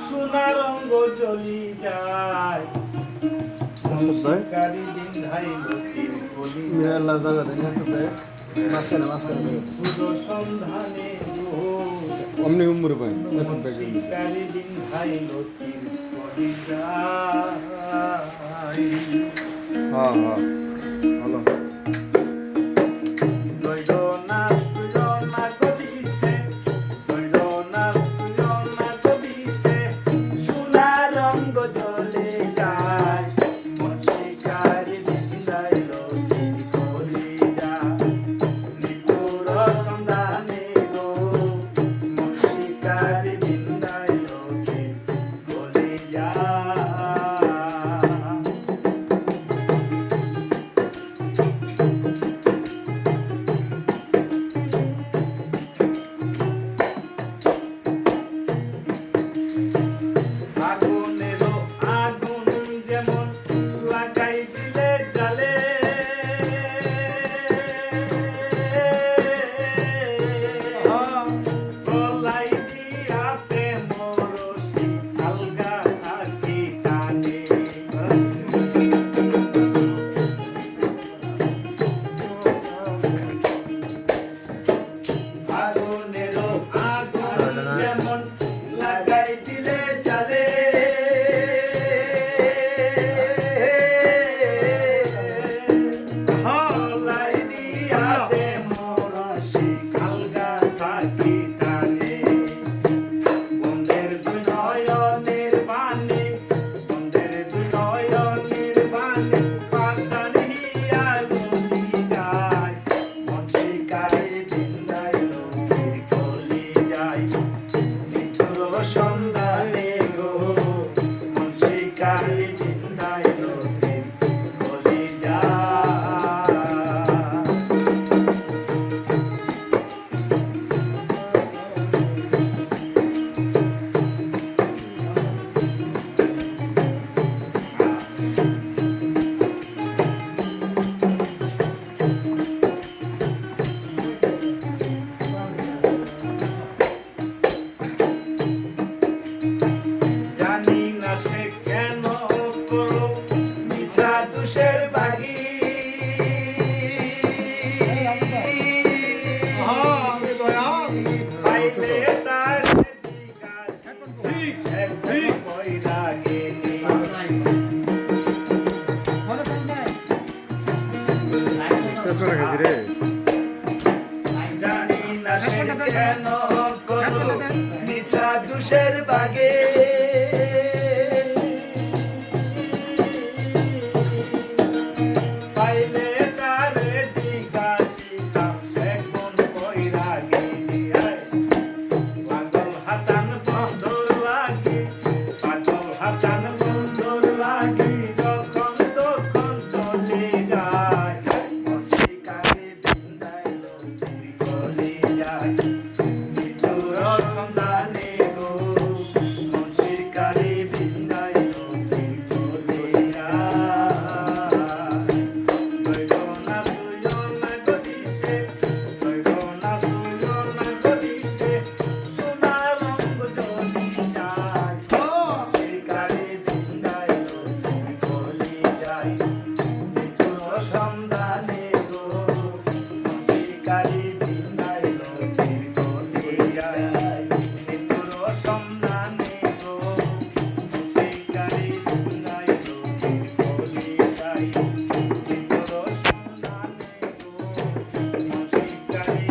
সোনা রঙ্গ জ্বলি যায় কারি দিন ধাই লতির কলি মেলা জায়গা দেখে মাঝখানে পুজো সন্ধানে অমনি উম্মুর পাই কারি দিন ধাই লতির কলি যায় হ্যাঁ হ্যাঁ ভালো দৈরনা সুজনা কবিছে দৈরনা সুজনা কবিছে সোনা রঙ্গ জ্বলে যায় মশিকারি বিন্দাই লতির কলি যায় নিপুর সন্ধানে গো মশিকারি বিন্দাই লতির কলি যায় আগুনেরও আগুন যেমন লাগাই দিলে জ্বালে গলাই দিয়াতে মরসি আলগা থাকি টানে আগুনেরও আগুন যেমন লাগাই দিলে জ্বালে গলাই দিয়াতে মরসি আলগা থাকি টানে বন্ধের দুই নয়নের বাণী বন্ধের দুই নয়নের বাণী পাশান হিয়া গতি যায় মন্ত্রিকারে বিন্দাই লতির কলি যায় নিতুর সন্ধানে গো মন্ত্রিকারে বিন্দাই লতির কলি যায় জানি না সে কেন করো মিছা দোষের বাগি পাইলে তার কইরা গেলি রে জানি না সে কেন করো মিছা দোষের বাগে পাইলে তারে জিজ্ঞাসিতাম সে কোন কইরা গেলি পাগল হাতান বন্ধুর লাগি পাগল হাতান বন্ধুর লাগি যখন তখন চলে যায় মশিকারে বিন্দাই লতির কলি যায় নিতুর সন্ধানে গো মশিকারে বিন্দাই লতির কলি যায় দৈরনা সুজনা গদিছে দৈরনা সুজনা গদিছে সোনা রঙ্গ জ্বলি যায় মশিকারে বিন্দাই লতির কলি যায় নিতুর সন্ধানে গো মশিকারে বিন্দাই লতির কলি যায় নিতুর সন্ধানে গো মশিকারে বিন্দাই লতির কলি যায় নিতুর সন্ধানে গো মশিকারে